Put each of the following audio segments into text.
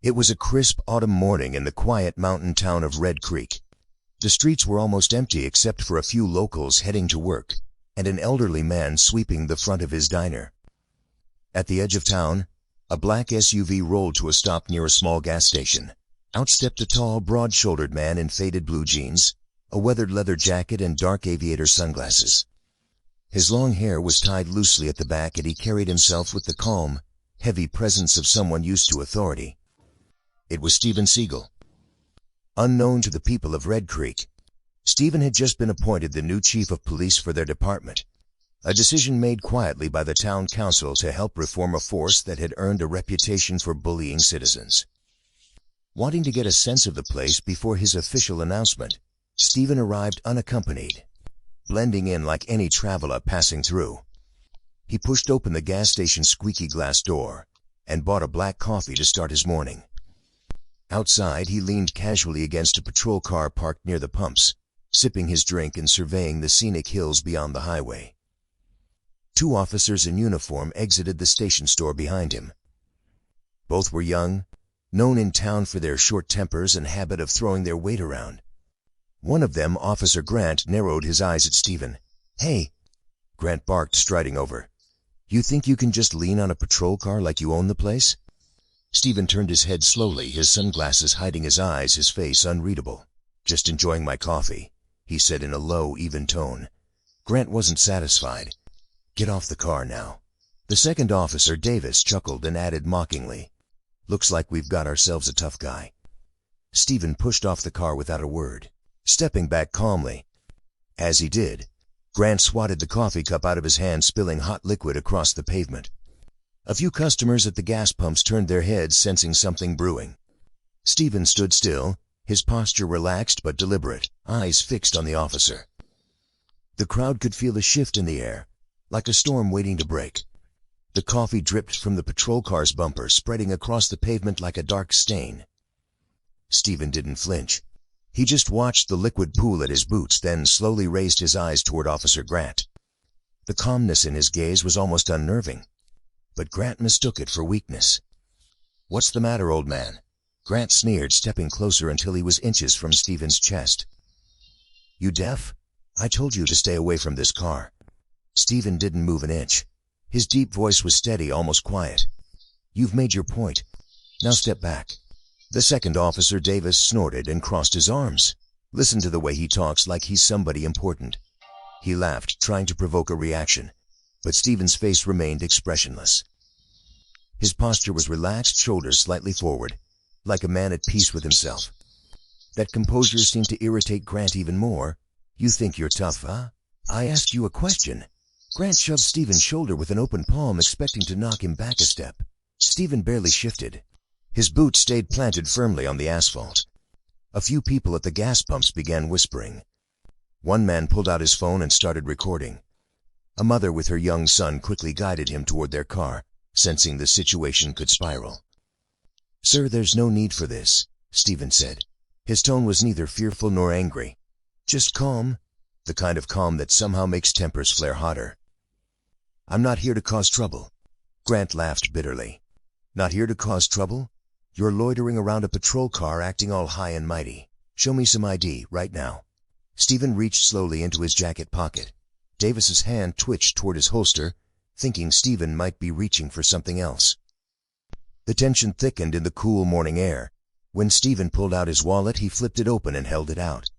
It was a crisp autumn morning in the quiet mountain town of Red Creek. The streets were almost empty except for a few locals heading to work, and an elderly man sweeping the front of his diner. At the edge of town, a black SUV rolled to a stop near a small gas station. Out stepped a tall, broad-shouldered man in faded blue jeans, a weathered leather jacket, and dark aviator sunglasses. His long hair was tied loosely at the back, and he carried himself with the calm, heavy presence of someone used to authority. It was Steven Seagal. Unknown to the people of Red Creek, Steven had just been appointed the new chief of police for their department, a decision made quietly by the town council to help reform a force that had earned a reputation for bullying citizens. Wanting to get a sense of the place before his official announcement, Steven arrived unaccompanied, blending in like any traveler passing through. He pushed open the gas station's squeaky glass door and bought a black coffee to start his morning. Outside, he leaned casually against a patrol car parked near the pumps, sipping his drink and surveying the scenic hills beyond the highway. Two officers in uniform exited the station store behind him. Both were young, known in town for their short tempers and habit of throwing their weight around. One of them, Officer Grant, narrowed his eyes at Steven. "Hey," Grant barked, striding over. "You think you can just lean on a patrol car like you own the place?" Steven turned his head slowly, his sunglasses hiding his eyes, his face unreadable. "Just enjoying my coffee," he said in a low, even tone. Grant wasn't satisfied. "Get off the car now." The second officer, Davis, chuckled and added mockingly, "Looks like we've got ourselves a tough guy." Steven pushed off the car without a word, stepping back calmly. As he did, Grant swatted the coffee cup out of his hand, spilling hot liquid across the pavement. A few customers at the gas pumps turned their heads, sensing something brewing. Steven stood still, his posture relaxed but deliberate, eyes fixed on the officer. The crowd could feel a shift in the air, like a storm waiting to break. The coffee dripped from the patrol car's bumper, spreading across the pavement like a dark stain. Steven didn't flinch. He just watched the liquid pool at his boots, then slowly raised his eyes toward Officer Grant. The calmness in his gaze was almost unnerving, but Grant mistook it for weakness. "What's the matter, old man?" Grant sneered, stepping closer until he was inches from Steven's chest. "You deaf? I told you to stay away from this car." Steven didn't move an inch. His deep voice was steady, almost quiet. "You've made your point. Now step back." The second officer, Davis, snorted and crossed his arms. "Listen to the way he talks, like he's somebody important." He laughed, trying to provoke a reaction, but Steven's face remained expressionless. His posture was relaxed, shoulders slightly forward, like a man at peace with himself. That composure seemed to irritate Grant even more. "You think you're tough, huh? I asked you a question." Grant shoved Steven's shoulder with an open palm, expecting to knock him back a step. Steven barely shifted. His boots stayed planted firmly on the asphalt. A few people at the gas pumps began whispering. One man pulled out his phone and started recording. A mother with her young son quickly guided him toward their car, sensing the situation could spiral. "Sir, there's no need for this," Steven said. His tone was neither fearful nor angry. Just calm, the kind of calm that somehow makes tempers flare hotter. "I'm not here to cause trouble." Grant laughed bitterly. "Not here to cause trouble? You're loitering around a patrol car acting all high and mighty. Show me some ID, right now." Steven reached slowly into his jacket pocket. Davis's hand twitched toward his holster, thinking Steven might be reaching for something else. The tension thickened in the cool morning air. When Steven pulled out his wallet, he flipped it open and held it out.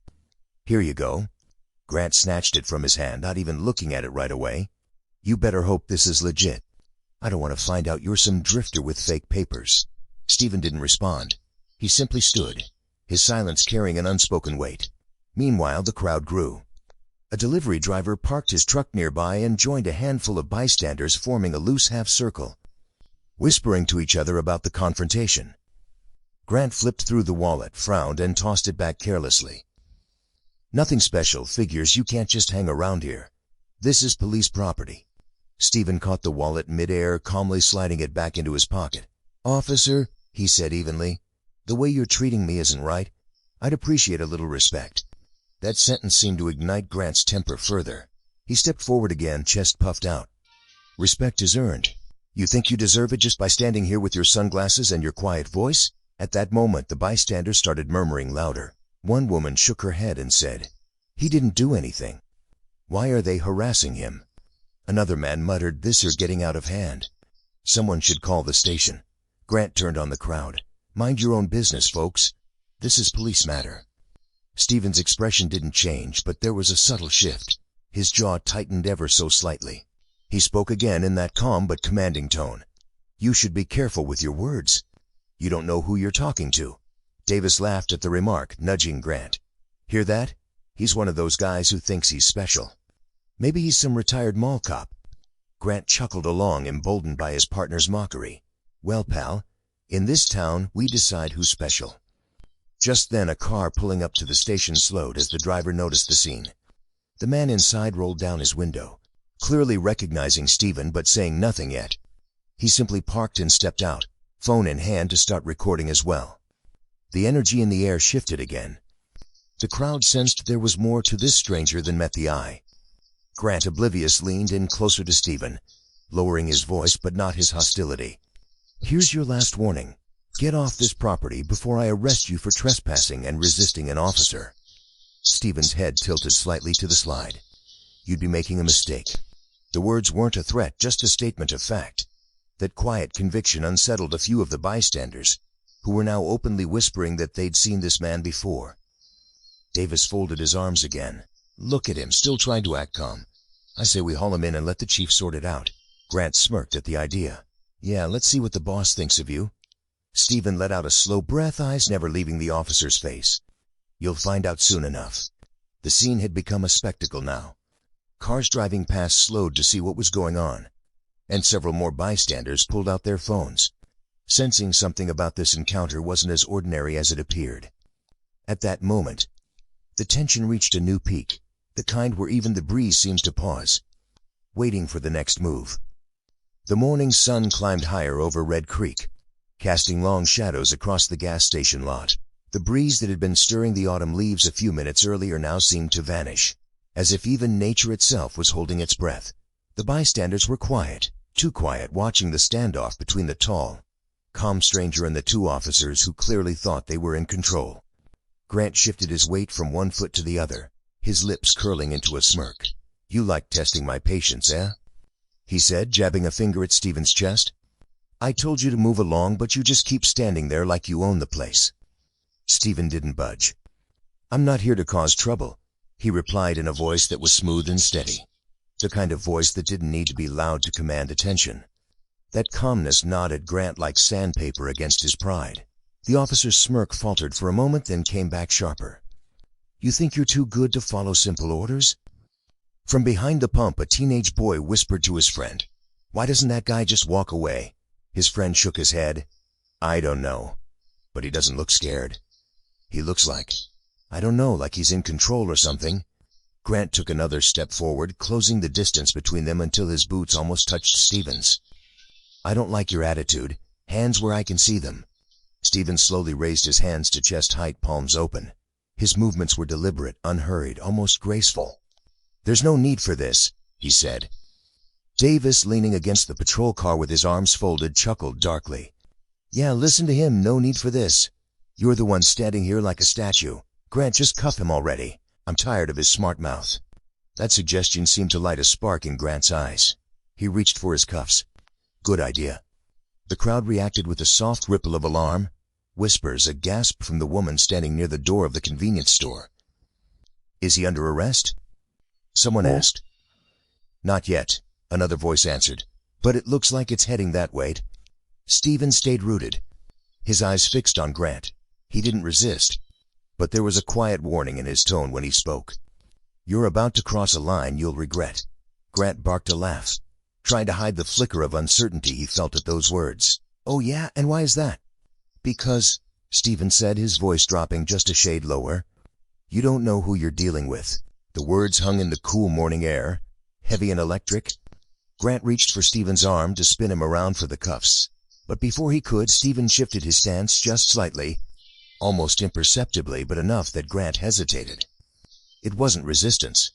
"Here you go." Grant snatched it from his hand, not even looking at it right away. "You better hope this is legit. I don't want to find out you're some drifter with fake papers." Steven didn't respond. He simply stood, his silence carrying an unspoken weight. Meanwhile, the crowd grew. A delivery driver parked his truck nearby and joined a handful of bystanders, forming a loose half-circle, whispering to each other about the confrontation. Grant flipped through the wallet, frowned, and tossed it back carelessly. "Nothing special. Figures you can't just hang around here. This is police property." Steven caught the wallet mid-air, calmly sliding it back into his pocket. "Officer," he said evenly, "the way you're treating me isn't right. I'd appreciate a little respect." That sentence seemed to ignite Grant's temper further. He stepped forward again, chest puffed out. "Respect is earned. You think you deserve it just by standing here with your sunglasses and your quiet voice?" At that moment, the bystanders started murmuring louder. One woman shook her head and said, "He didn't do anything. Why are they harassing him?" Another man muttered, "This are getting out of hand. Someone should call the station." Grant turned on the crowd. "Mind your own business, folks. This is police matter." Steven's expression didn't change, but there was a subtle shift. His jaw tightened ever so slightly. He spoke again in that calm but commanding tone. "You should be careful with your words. You don't know who you're talking to." Davis laughed at the remark, nudging Grant. "Hear that? He's one of those guys who thinks he's special. Maybe he's some retired mall cop." Grant chuckled along, emboldened by his partner's mockery. "Well, pal, in this town, we decide who's special." Just then, a car pulling up to the station slowed as the driver noticed the scene. The man inside rolled down his window, clearly recognizing Steven but saying nothing yet. He simply parked and stepped out, phone in hand, to start recording as well. The energy in the air shifted again. The crowd sensed there was more to this stranger than met the eye. Grant, oblivious, leaned in closer to Steven, lowering his voice but not his hostility. "Here's your last warning. Get off this property before I arrest you for trespassing and resisting an officer." Steven's head tilted slightly to the side. "You'd be making a mistake." The words weren't a threat, just a statement of fact. That quiet conviction unsettled a few of the bystanders, who were now openly whispering that they'd seen this man before. Davis folded his arms again. "Look at him, still trying to act calm. I say we haul him in and let the chief sort it out." Grant smirked at the idea. "Yeah, let's see what the boss thinks of you." Steven let out a slow breath, eyes never leaving the officer's face. "You'll find out soon enough." The scene had become a spectacle now. Cars driving past slowed to see what was going on, and several more bystanders pulled out their phones, sensing something about this encounter wasn't as ordinary as it appeared. At that moment, the tension reached a new peak, the kind where even the breeze seems to pause, waiting for the next move. The morning sun climbed higher over Red Creek, casting long shadows across the gas station lot. The breeze that had been stirring the autumn leaves a few minutes earlier now seemed to vanish, as if even nature itself was holding its breath. The bystanders were quiet, too quiet, watching the standoff between the tall, calm stranger and the two officers who clearly thought they were in control. Grant shifted his weight from one foot to the other, his lips curling into a smirk. "You like testing my patience, eh?" he said, jabbing a finger at Steven's chest. "I told you to move along, but you just keep standing there like you own the place." Steven didn't budge. "I'm not here to cause trouble," he replied in a voice that was smooth and steady, the kind of voice that didn't need to be loud to command attention. That calmness knotted Grant like sandpaper against his pride. The officer's smirk faltered for a moment, then came back sharper. "You think you're too good to follow simple orders?" From behind the pump, a teenage boy whispered to his friend, "Why doesn't that guy just walk away?" His friend shook his head. "I don't know, but he doesn't look scared. He looks like, I don't know, like he's in control or something." Grant took another step forward, closing the distance between them until his boots almost touched Steven's. "I don't like your attitude. Hands where I can see them." Steven slowly raised his hands to chest height, palms open. His movements were deliberate, unhurried, almost graceful. "There's no need for this," he said. Davis, leaning against the patrol car with his arms folded, chuckled darkly. "Yeah, listen to him, no need for this. You're the one standing here like a statue. Grant, just cuff him already. I'm tired of his smart mouth." That suggestion seemed to light a spark in Grant's eyes. He reached for his cuffs. "Good idea." The crowd reacted with a soft ripple of alarm, whispers, a gasp from the woman standing near the door of the convenience store. "Is he under arrest?" someone asked. "Not yet," another voice answered, "but it looks like it's heading that way." Steven stayed rooted, his eyes fixed on Grant. He didn't resist, but there was a quiet warning in his tone when he spoke. "You're about to cross a line you'll regret." Grant barked a laugh, trying to hide the flicker of uncertainty he felt at those words. "Oh yeah, and why is that?" "Because," Steven said, his voice dropping just a shade lower, "you don't know who you're dealing with." The words hung in the cool morning air, heavy and electric. Grant reached for Steven's arm to spin him around for the cuffs, but before he could, Steven shifted his stance just slightly, almost imperceptibly, but enough that Grant hesitated. It wasn't resistance.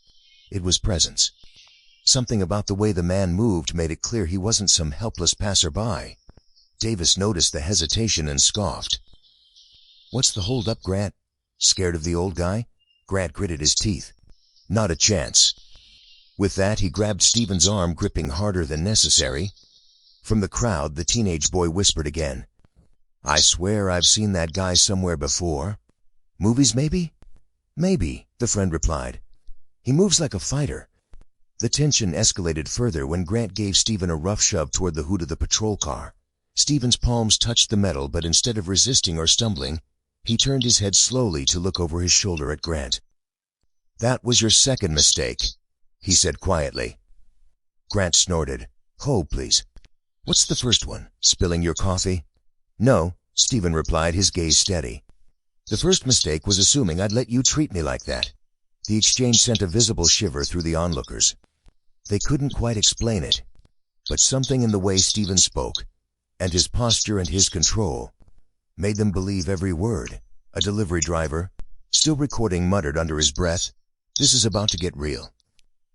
It was presence. Something about the way the man moved made it clear he wasn't some helpless passerby. Davis noticed the hesitation and scoffed. "What's the hold-up, Grant? Scared of the old guy?" Grant gritted his teeth. "Not a chance." With that, he grabbed Steven's arm, gripping harder than necessary. From the crowd, the teenage boy whispered again, "I swear I've seen that guy somewhere before." "Movies, maybe?" "Maybe," the friend replied. "He moves like a fighter." The tension escalated further when Grant gave Steven a rough shove toward the hood of the patrol car. Steven's palms touched the metal, but instead of resisting or stumbling, he turned his head slowly to look over his shoulder at Grant. "That was your second mistake," he said quietly. Grant snorted. "Hold, please. What's the first one? Spilling your coffee?" "No," Steven replied, his gaze steady. "The first mistake was assuming I'd let you treat me like that." The exchange sent a visible shiver through the onlookers. They couldn't quite explain it, but something in the way Steven spoke, and his posture and his control, made them believe every word. A delivery driver, still recording, muttered under his breath, "This is about to get real."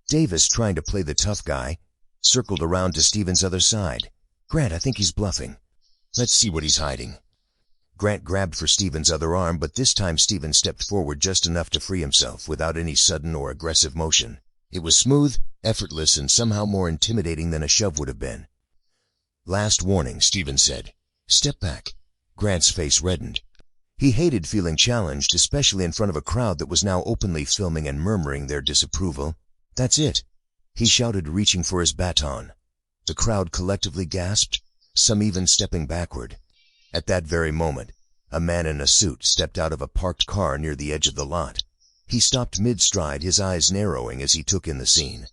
Davis, trying to play the tough guy, circled around to Steven's other side. "Grant, I think he's bluffing. Let's see what he's hiding." Grant grabbed for Steven's other arm, but this time Steven stepped forward just enough to free himself without any sudden or aggressive motion. It was smooth, effortless, and somehow more intimidating than a shove would have been. "Last warning," Steven said. "Step back." Grant's face reddened. He hated feeling challenged, especially in front of a crowd that was now openly filming and murmuring their disapproval. "That's it," he shouted, reaching for his baton. The crowd collectively gasped, some even stepping backward. At that very moment, a man in a suit stepped out of a parked car near the edge of the lot. He stopped mid-stride, his eyes narrowing as he took in the scene.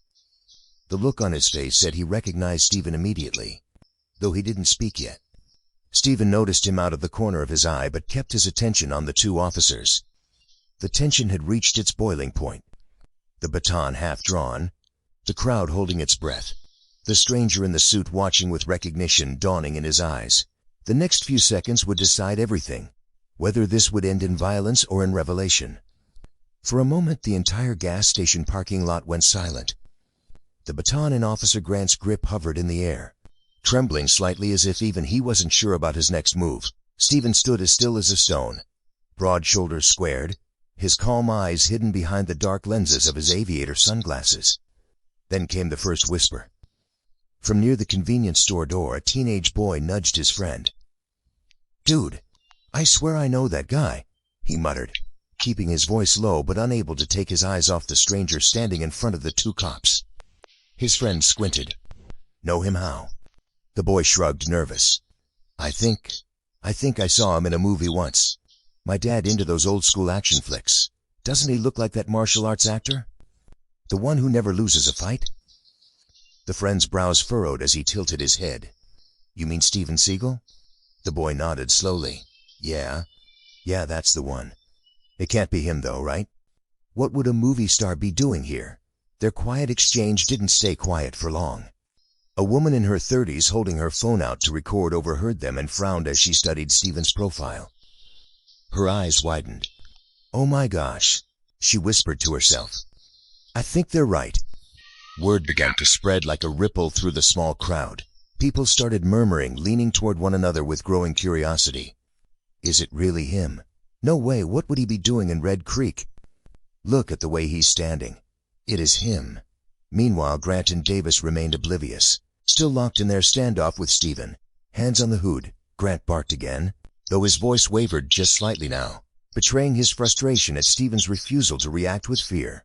The look on his face said he recognized Steven immediately, though he didn't speak yet. Steven noticed him out of the corner of his eye, but kept his attention on the two officers. The tension had reached its boiling point. The baton half drawn, the crowd holding its breath, the stranger in the suit watching with recognition dawning in his eyes. The next few seconds would decide everything, whether this would end in violence or in revelation. For a moment, the entire gas station parking lot went silent. The baton in Officer Grant's grip hovered in the air. Trembling slightly as if even he wasn't sure about his next move, Steven stood as still as a stone, broad shoulders squared, his calm eyes hidden behind the dark lenses of his aviator sunglasses. Then came the first whisper. From near the convenience store door, a teenage boy nudged his friend. "Dude, I swear I know that guy," he muttered, keeping his voice low but unable to take his eyes off the stranger standing in front of the two cops. His friend squinted. "Know him how?" The boy shrugged, nervous. I think I saw him in a movie once. My dad into those old-school action flicks. Doesn't he look like that martial arts actor? The one who never loses a fight?" The friend's brows furrowed as he tilted his head. "You mean Steven Seagal?" The boy nodded slowly. Yeah, that's the one. It can't be him though, right? What would a movie star be doing here?" Their quiet exchange didn't stay quiet for long. A woman in her 30s holding her phone out to record overheard them and frowned as she studied Steven's profile. Her eyes widened. "Oh my gosh," she whispered to herself. "I think they're right." Word began to spread like a ripple through the small crowd. People started murmuring, leaning toward one another with growing curiosity. "Is it really him? No way, what would he be doing in Red Creek? Look at the way he's standing. It is him." Meanwhile, Grant and Davis remained oblivious, still locked in their standoff with Steven. "Hands on the hood," Grant barked again, though his voice wavered just slightly now, betraying his frustration at Steven's refusal to react with fear.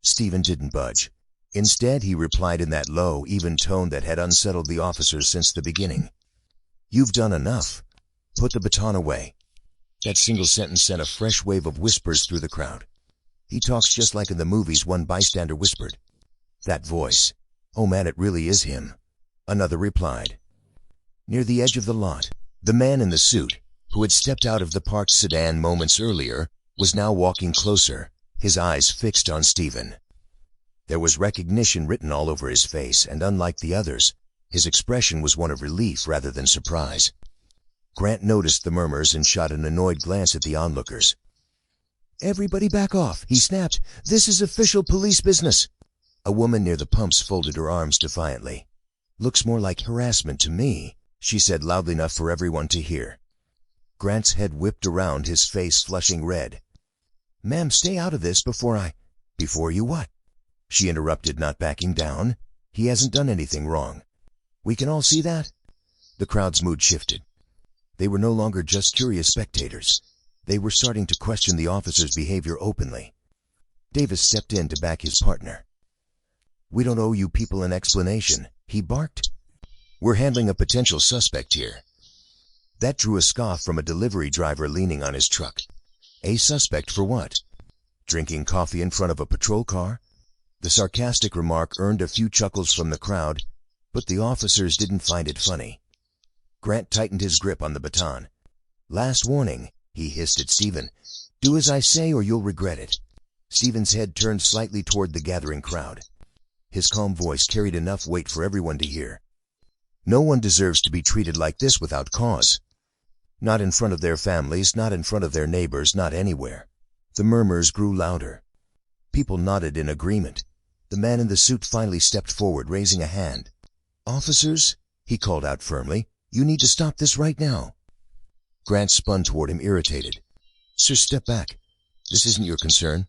Steven didn't budge. Instead, he replied in that low, even tone that had unsettled the officers since the beginning. "You've done enough. Put the baton away." That single sentence sent a fresh wave of whispers through the crowd. "He talks just like in the movies," one bystander whispered. "That voice. Oh man, it really is him," another replied. Near the edge of the lot, the man in the suit, who had stepped out of the parked sedan moments earlier, was now walking closer, his eyes fixed on Steven. There was recognition written all over his face, and unlike the others, his expression was one of relief rather than surprise. Grant noticed the murmurs and shot an annoyed glance at the onlookers. "Everybody back off," he snapped. "This is official police business." A woman near the pumps folded her arms defiantly. "Looks more like harassment to me," she said loudly enough for everyone to hear. Grant's head whipped around, his face flushing red. "Ma'am, stay out of this before Before you what?" she interrupted, not backing down. "He hasn't done anything wrong. We can all see that." The crowd's mood shifted. They were no longer just curious spectators. They were starting to question the officer's behavior openly. Davis stepped in to back his partner. "We don't owe you people an explanation," he barked. "We're handling a potential suspect here." That drew a scoff from a delivery driver leaning on his truck. A suspect for what? Drinking coffee in front of a patrol car? The sarcastic remark earned a few chuckles from the crowd, but the officers didn't find it funny. Grant tightened his grip on the baton. "Last warning," he hissed at Steven. "Do as I say or you'll regret it." Steven's head turned slightly toward the gathering crowd. His calm voice carried enough weight for everyone to hear. "No one deserves to be treated like this without cause. Not in front of their families, not in front of their neighbors, not anywhere." The murmurs grew louder. People nodded in agreement. The man in the suit finally stepped forward, raising a hand. "Officers," he called out firmly, "you need to stop this right now." Grant spun toward him, irritated. "Sir, step back. This isn't your concern."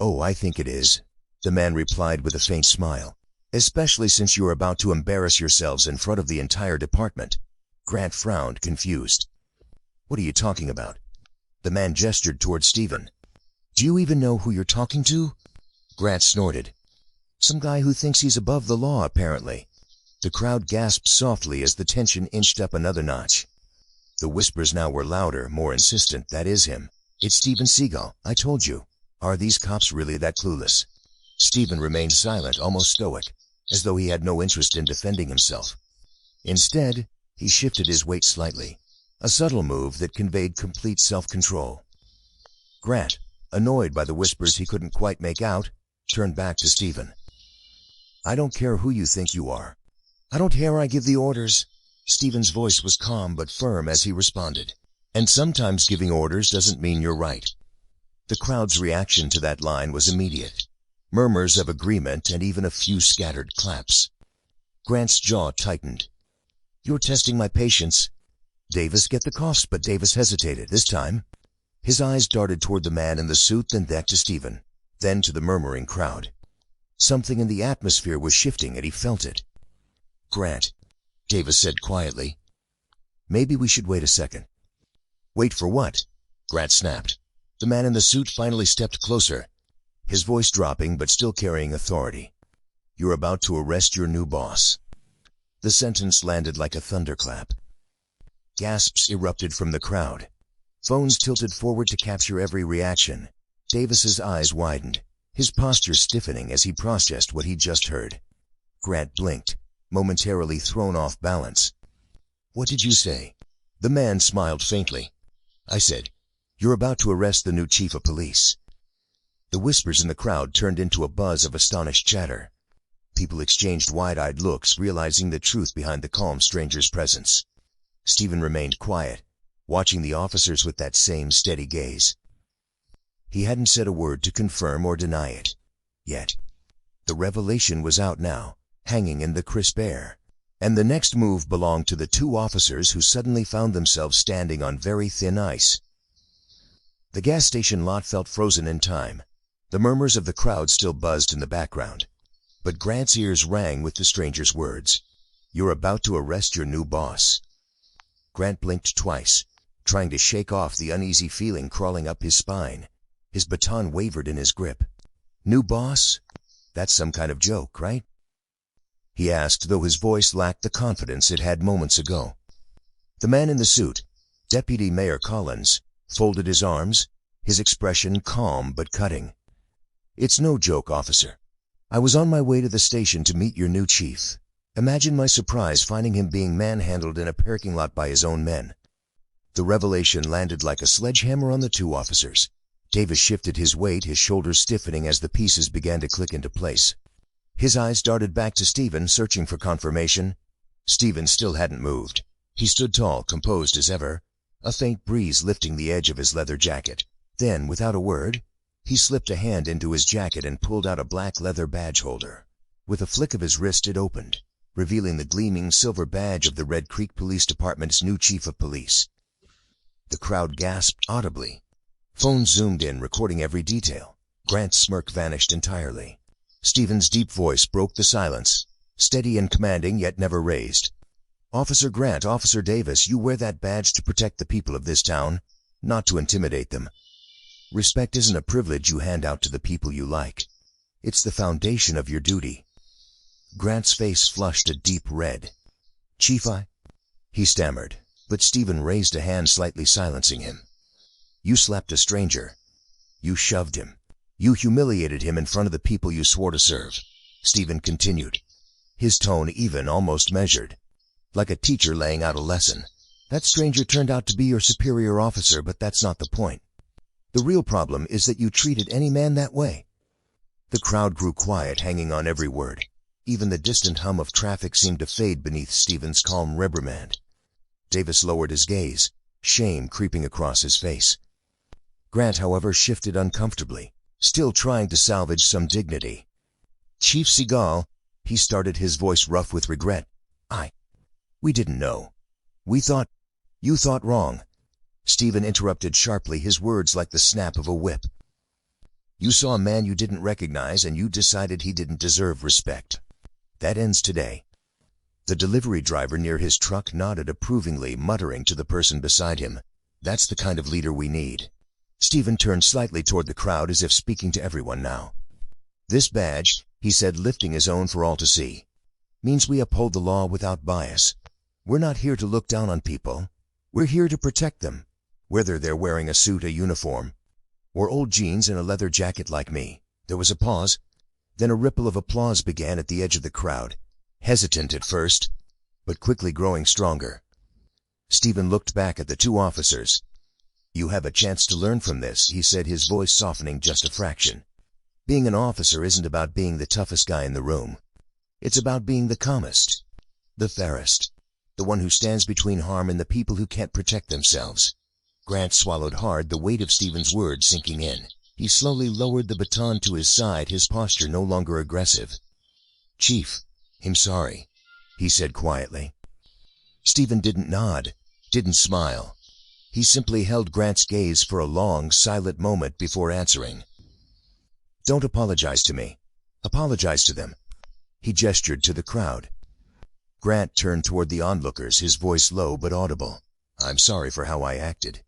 "Oh, I think it is," the man replied with a faint smile. "Especially since you are about to embarrass yourselves in front of the entire department." Grant frowned, confused. "What are you talking about?" The man gestured toward Steven. "Do you even know who you're talking to?" Grant snorted. "Some guy who thinks he's above the law, apparently." The crowd gasped softly as the tension inched up another notch. The whispers now were louder, more insistent. "That is him. It's Steven Seagal. I told you. Are these cops really that clueless?" Steven remained silent, almost stoic, as though he had no interest in defending himself. Instead, he shifted his weight slightly, a subtle move that conveyed complete self-control. Grant, annoyed by the whispers he couldn't quite make out, turned back to Steven. "I don't care who you think you are. I don't care. I give the orders." Steven's voice was calm but firm as he responded. "And sometimes giving orders doesn't mean you're right." The crowd's reaction to that line was immediate. Murmurs of agreement and even a few scattered claps. Grant's jaw tightened. "You're testing my patience." "Davis, get the coughs," but Davis hesitated this time. His eyes darted toward the man in the suit, then back to Steven, then to the murmuring crowd. Something in the atmosphere was shifting, and he felt it. "Grant," Davis said quietly, "maybe we should wait a second." "Wait for what?" Grant snapped. The man in the suit finally stepped closer, his voice dropping but still carrying authority. "You're about to arrest your new boss." The sentence landed like a thunderclap. Gasps erupted from the crowd. Phones tilted forward to capture every reaction. Davis's eyes widened, his posture stiffening as he processed what he'd just heard. Grant blinked, momentarily thrown off balance. "What did you say?" The man smiled faintly. "I said, you're about to arrest the new chief of police." The whispers in the crowd turned into a buzz of astonished chatter. People exchanged wide-eyed looks, realizing the truth behind the calm stranger's presence. Steven remained quiet, watching the officers with that same steady gaze. He hadn't said a word to confirm or deny it. Yet, the revelation was out now, hanging in the crisp air. And the next move belonged to the two officers who suddenly found themselves standing on very thin ice. The gas station lot felt frozen in time. The murmurs of the crowd still buzzed in the background. But Grant's ears rang with the stranger's words. "You're about to arrest your new boss." Grant blinked twice, trying to shake off the uneasy feeling crawling up his spine. His baton wavered in his grip. "New boss? That's some kind of joke, right?" he asked, though his voice lacked the confidence it had moments ago. The man in the suit, Deputy Mayor Collins, folded his arms, his expression calm but cutting. "It's no joke, officer. I was on my way to the station to meet your new chief. Imagine my surprise finding him being manhandled in a parking lot by his own men." The revelation landed like a sledgehammer on the two officers. Davis shifted his weight, his shoulders stiffening as the pieces began to click into place. His eyes darted back to Steven, searching for confirmation. Steven still hadn't moved. He stood tall, composed as ever, a faint breeze lifting the edge of his leather jacket. Then, without a word, he slipped a hand into his jacket and pulled out a black leather badge holder. With a flick of his wrist it opened, revealing the gleaming silver badge of the Red Creek Police Department's new chief of police. The crowd gasped audibly. Phones zoomed in, recording every detail. Grant's smirk vanished entirely. Steven's deep voice broke the silence, steady and commanding yet never raised. "Officer Grant, Officer Davis, you wear that badge to protect the people of this town, not to intimidate them. Respect isn't a privilege you hand out to the people you like. It's the foundation of your duty." Grant's face flushed a deep red. "Chief, he stammered, but Steven raised a hand, slightly silencing him. "You slapped a stranger. You shoved him. You humiliated him in front of the people you swore to serve," Steven continued, his tone even, almost measured, like a teacher laying out a lesson. "That stranger turned out to be your superior officer, but that's not the point. The real problem is that you treated any man that way." The crowd grew quiet, hanging on every word. Even the distant hum of traffic seemed to fade beneath Steven's calm reprimand. Davis lowered his gaze, shame creeping across his face. Grant, however, shifted uncomfortably, still trying to salvage some dignity. "Chief Seagal," he started, his voice rough with regret. We didn't know. You thought wrong." Steven interrupted sharply, his words like the snap of a whip. "You saw a man you didn't recognize and you decided he didn't deserve respect. That ends today." The delivery driver near his truck nodded approvingly, muttering to the person beside him, "That's the kind of leader we need." Steven turned slightly toward the crowd, as if speaking to everyone now. "This badge," he said, lifting his own for all to see, "means we uphold the law without bias. We're not here to look down on people. We're here to protect them, whether they're wearing a suit, a uniform, or old jeans and a leather jacket like me." There was a pause. Then a ripple of applause began at the edge of the crowd, hesitant at first, but quickly growing stronger. Steven looked back at the two officers. "You have a chance to learn from this," he said, his voice softening just a fraction. "Being an officer isn't about being the toughest guy in the room. It's about being the calmest, the fairest, the one who stands between harm and the people who can't protect themselves." Grant swallowed hard, the weight of Steven's words sinking in. He slowly lowered the baton to his side, his posture no longer aggressive. "Chief, I'm sorry," he said quietly. Steven didn't nod, didn't smile. He simply held Grant's gaze for a long, silent moment before answering. "Don't apologize to me. Apologize to them." He gestured to the crowd. Grant turned toward the onlookers, his voice low but audible. "I'm sorry for how I acted.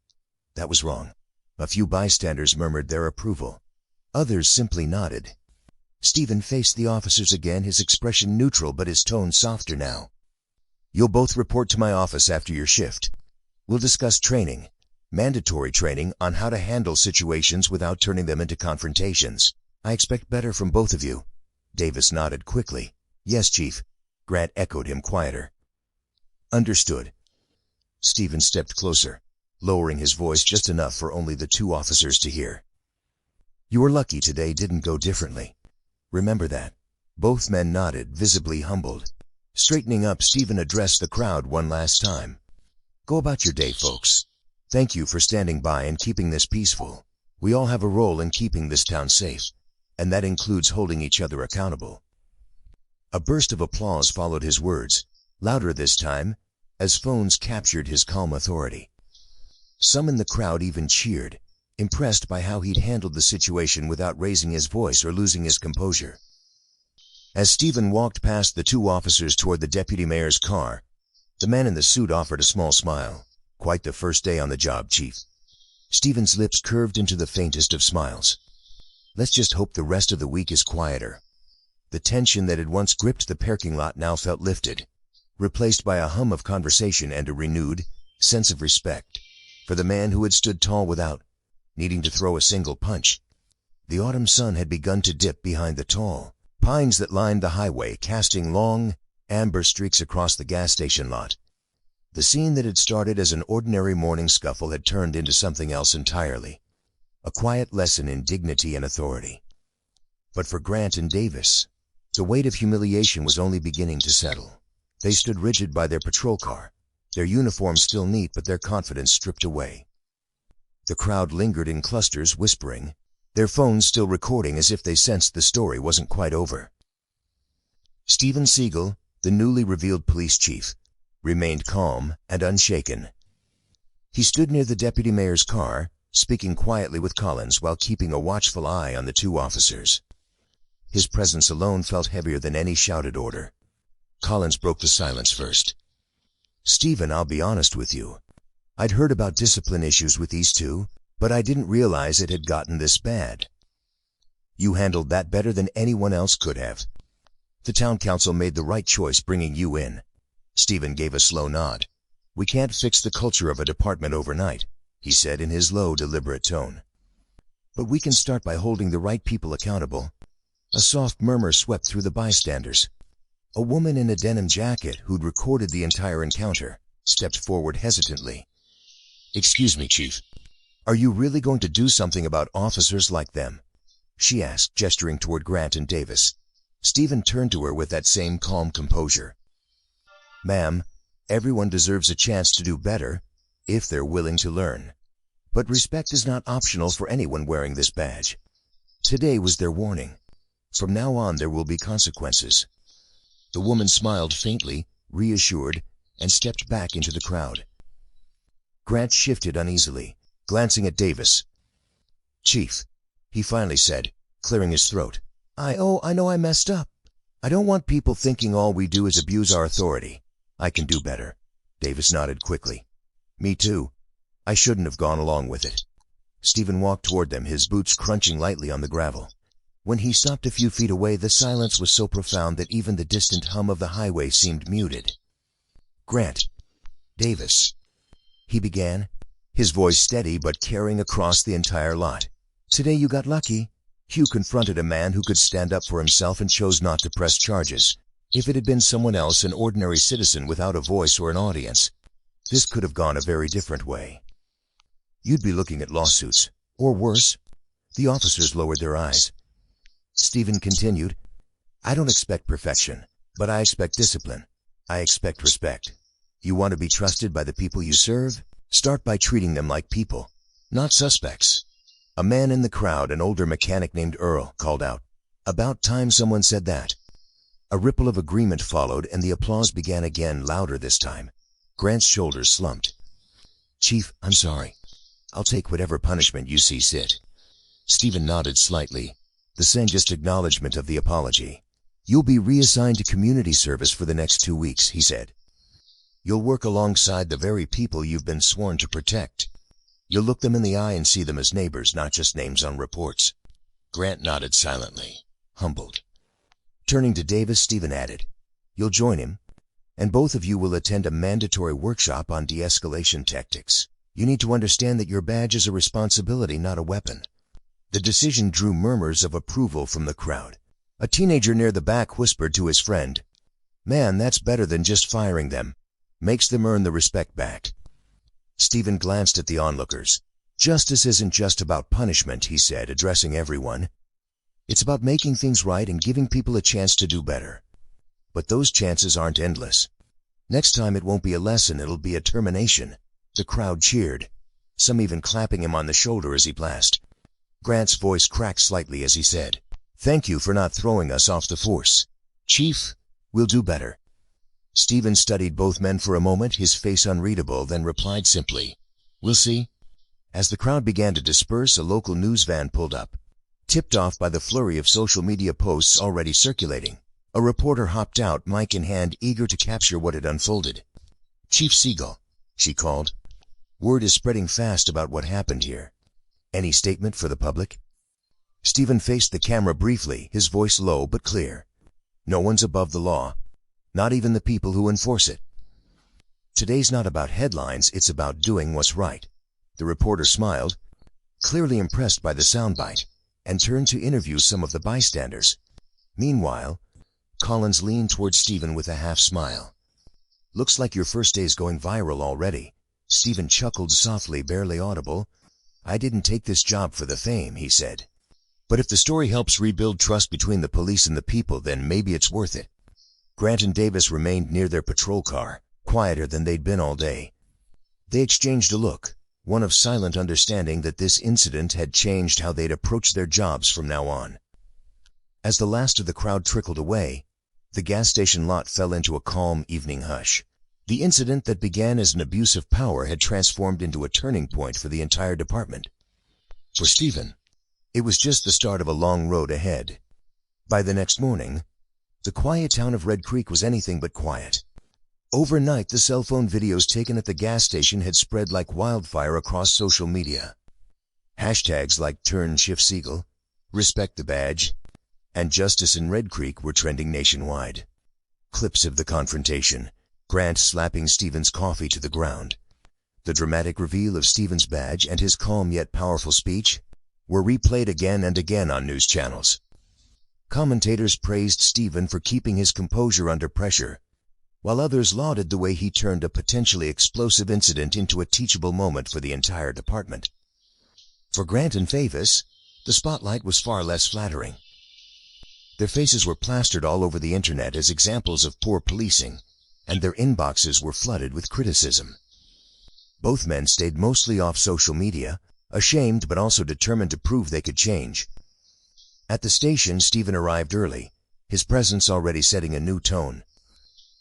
That was wrong." A few bystanders murmured their approval. Others simply nodded. Steven faced the officers again, his expression neutral but his tone softer now. "You'll both report to my office after your shift. We'll discuss training, mandatory training on how to handle situations without turning them into confrontations. I expect better from both of you." Davis nodded quickly. "Yes, Chief." Grant echoed him, quieter. "Understood." Steven stepped closer, lowering his voice just enough for only the two officers to hear. "You were lucky today didn't go differently. Remember that." Both men nodded, visibly humbled. Straightening up, Steven addressed the crowd one last time. "Go about your day, folks. Thank you for standing by and keeping this peaceful. We all have a role in keeping this town safe, and that includes holding each other accountable." A burst of applause followed his words, louder this time, as phones captured his calm authority. Some in the crowd even cheered, impressed by how he'd handled the situation without raising his voice or losing his composure. As Steven walked past the two officers toward the deputy mayor's car, the man in the suit offered a small smile. "Quite the first day on the job, Chief." Steven's lips curved into the faintest of smiles. Let's just hope the rest of the week is quieter. The tension that had once gripped the parking lot now felt lifted, replaced by a hum of conversation and a renewed sense of respect for the man who had stood tall without needing to throw a single punch. The autumn sun had begun to dip behind the tall pines that lined the highway, casting long, amber streaks across the gas station lot. The scene that had started as an ordinary morning scuffle had turned into something else entirely, a quiet lesson in dignity and authority. But for Grant and Davis, the weight of humiliation was only beginning to settle. They stood rigid by their patrol car, their uniforms still neat but their confidence stripped away. The crowd lingered in clusters, whispering, their phones still recording as if they sensed the story wasn't quite over. Steven Seagal, the newly revealed police chief, remained calm and unshaken. He stood near the deputy mayor's car, speaking quietly with Collins while keeping a watchful eye on the two officers. His presence alone felt heavier than any shouted order. Collins broke the silence first. "Steven, I'll be honest with you. I'd heard about discipline issues with these two, but I didn't realize it had gotten this bad. You handled that better than anyone else could have. The town council made the right choice bringing you in." Steven gave a slow nod. "We can't fix the culture of a department overnight," he said in his low, deliberate tone. "But we can start by holding the right people accountable." A soft murmur swept through the bystanders. A woman in a denim jacket, who'd recorded the entire encounter, stepped forward hesitantly. "Excuse me, Chief. Are you really going to do something about officers like them?" she asked, gesturing toward Grant and Davis. Steven turned to her with that same calm composure. "Ma'am, everyone deserves a chance to do better, if they're willing to learn. But respect is not optional for anyone wearing this badge. Today was their warning. From now on there will be consequences." The woman smiled faintly, reassured, and stepped back into the crowd. Grant shifted uneasily, glancing at Davis. "Chief," he finally said, clearing his throat. I know I messed up. I don't want people thinking all we do is abuse our authority. I can do better." Davis nodded quickly. "Me too. I shouldn't have gone along with it." Steven walked toward them, his boots crunching lightly on the gravel. When he stopped a few feet away, the silence was so profound that even the distant hum of the highway seemed muted. "Grant, Davis," he began, his voice steady but carrying across the entire lot. "Today you got lucky. Hugh confronted a man who could stand up for himself and chose not to press charges. If it had been someone else, an ordinary citizen without a voice or an audience, this could have gone a very different way. You'd be looking at lawsuits, or worse." The officers lowered their eyes. Steven continued, "I don't expect perfection, but I expect discipline. I expect respect. You want to be trusted by the people you serve? Start by treating them like people, not suspects." A man in the crowd, an older mechanic named Earl, called out, "About time someone said that." A ripple of agreement followed, and the applause began again, louder this time. Grant's shoulders slumped. "Chief, I'm sorry. I'll take whatever punishment you see fit." Steven nodded slightly, the sangest acknowledgement of the apology. "You'll be reassigned to community service for the next 2 weeks," he said. "You'll work alongside the very people you've been sworn to protect. You'll look them in the eye and see them as neighbors, not just names on reports." Grant nodded silently, humbled. Turning to Davis, Steven added, "You'll join him, and both of you will attend a mandatory workshop on de-escalation tactics. You need to understand that your badge is a responsibility, not a weapon." The decision drew murmurs of approval from the crowd. A teenager near the back whispered to his friend, "Man, that's better than just firing them. Makes them earn the respect back." Steven glanced at the onlookers. "Justice isn't just about punishment," he said, addressing everyone. "It's about making things right and giving people a chance to do better. But those chances aren't endless. Next time it won't be a lesson, it'll be a termination." The crowd cheered, some even clapping him on the shoulder as he passed. Grant's voice cracked slightly as he said, "Thank you for not throwing us off the force. Chief, we'll do better." Steven studied both men for a moment, his face unreadable, then replied simply, "We'll see." As the crowd began to disperse, a local news van pulled up. Tipped off by the flurry of social media posts already circulating, a reporter hopped out, mic in hand, eager to capture what had unfolded. "Chief Seagal," she called. "Word is spreading fast about what happened here. Any statement for the public?" Steven faced the camera briefly, his voice low but clear. "No one's above the law. Not even the people who enforce it. Today's not about headlines, it's about doing what's right." The reporter smiled, clearly impressed by the soundbite, and turned to interview some of the bystanders. Meanwhile, Collins leaned toward Steven with a half-smile. "Looks like your first day's going viral already." Steven chuckled softly, barely audible. "I didn't take this job for the fame," he said. "But if the story helps rebuild trust between the police and the people, then maybe it's worth it." Grant and Davis remained near their patrol car, quieter than they'd been all day. They exchanged a look, one of silent understanding that this incident had changed how they'd approach their jobs from now on. As the last of the crowd trickled away, the gas station lot fell into a calm evening hush. The incident that began as an abuse of power had transformed into a turning point for the entire department. For Steven, it was just the start of a long road ahead. By the next morning, the quiet town of Red Creek was anything but quiet. Overnight, the cell phone videos taken at the gas station had spread like wildfire across social media. Hashtags like Turn Shift Seagal, Respect the Badge, and Justice in Red Creek were trending nationwide. Clips of the confrontation, Grant slapping Steven's coffee to the ground, the dramatic reveal of Steven's badge and his calm yet powerful speech, were replayed again and again on news channels. Commentators praised Steven for keeping his composure under pressure, while others lauded the way he turned a potentially explosive incident into a teachable moment for the entire department. For Grant and Favis, the spotlight was far less flattering. Their faces were plastered all over the internet as examples of poor policing, and their inboxes were flooded with criticism. Both men stayed mostly off social media, ashamed but also determined to prove they could change. At the station, Steven arrived early, his presence already setting a new tone.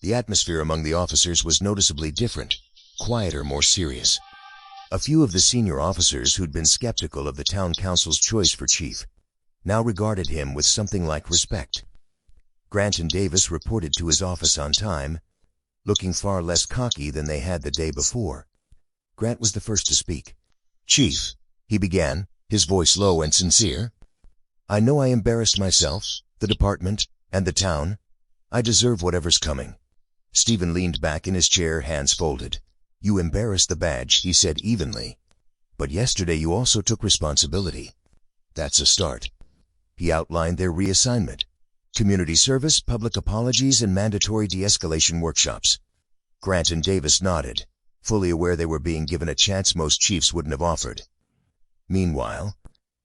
The atmosphere among the officers was noticeably different, quieter, more serious. A few of the senior officers who'd been skeptical of the town council's choice for chief now regarded him with something like respect. Grant and Davis reported to his office on time, looking far less cocky than they had the day before. Grant was the first to speak. "Chief," he began, his voice low and sincere, "I know I embarrassed myself, the department, and the town. I deserve whatever's coming." Steven leaned back in his chair, hands folded. "You embarrassed the badge," he said evenly. "But yesterday you also took responsibility. That's a start." He outlined their reassignment: community service, public apologies, and mandatory de-escalation workshops. Grant and Davis nodded, fully aware they were being given a chance most chiefs wouldn't have offered. Meanwhile,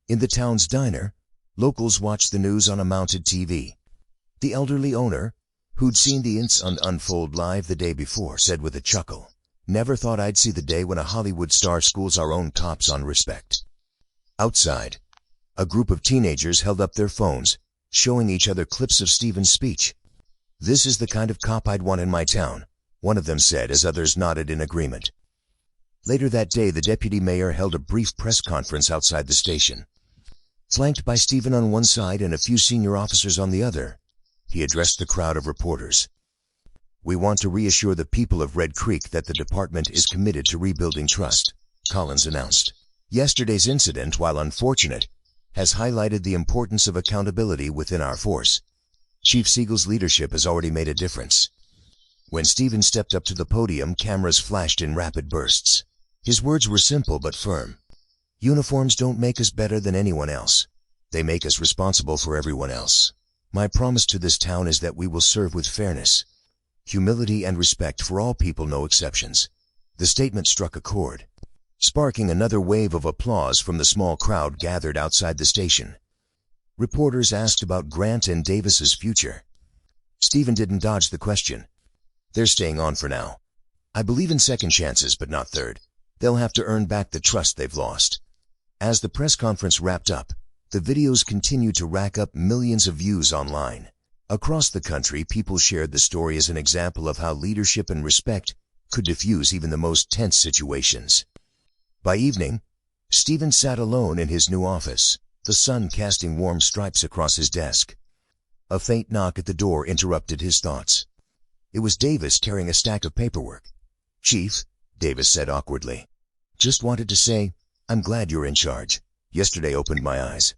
in the town's diner, locals watched the news on a mounted TV. The elderly owner, who'd seen the incident unfold live the day before, said with a chuckle, "Never thought I'd see the day when a Hollywood star schools our own cops on respect." Outside, a group of teenagers held up their phones, showing each other clips of Steven's speech. "This is the kind of cop I'd want in my town," one of them said as others nodded in agreement. Later that day, the deputy mayor held a brief press conference outside the station. Flanked by Steven on one side and a few senior officers on the other, he addressed the crowd of reporters. "We want to reassure the people of Red Creek that the department is committed to rebuilding trust," Collins announced. "Yesterday's incident, while unfortunate, has highlighted the importance of accountability within our force. Chief Seagal's leadership has already made a difference." When Steven stepped up to the podium, cameras flashed in rapid bursts. His words were simple but firm. "Uniforms don't make us better than anyone else. They make us responsible for everyone else. My promise to this town is that we will serve with fairness, humility, and respect for all people, no exceptions." The statement struck a chord, sparking another wave of applause from the small crowd gathered outside the station. Reporters asked about Grant and Davis's future. Steven didn't dodge the question. "They're staying on for now. I believe in second chances, but not third. They'll have to earn back the trust they've lost." As the press conference wrapped up, the videos continued to rack up millions of views online. Across the country, people shared the story as an example of how leadership and respect could diffuse even the most tense situations. By evening, Steven sat alone in his new office, the sun casting warm stripes across his desk. A faint knock at the door interrupted his thoughts. It was Davis carrying a stack of paperwork. "Chief," Davis said awkwardly, "just wanted to say, I'm glad you're in charge. Yesterday opened my eyes.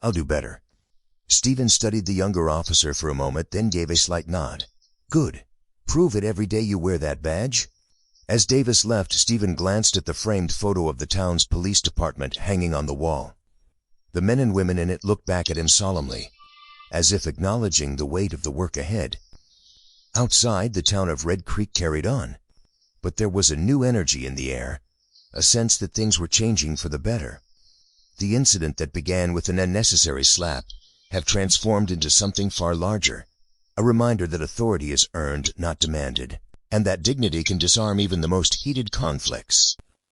I'll do better." Steven studied the younger officer for a moment, then gave a slight nod. "Good. Prove it every day you wear that badge." As Davis left, Steven glanced at the framed photo of the town's police department hanging on the wall. The men and women in it looked back at him solemnly, as if acknowledging the weight of the work ahead. Outside, the town of Red Creek carried on, but there was a new energy in the air, a sense that things were changing for the better. The incident that began with an unnecessary slap had transformed into something far larger, a reminder that authority is earned, not demanded, and that dignity can disarm even the most heated conflicts.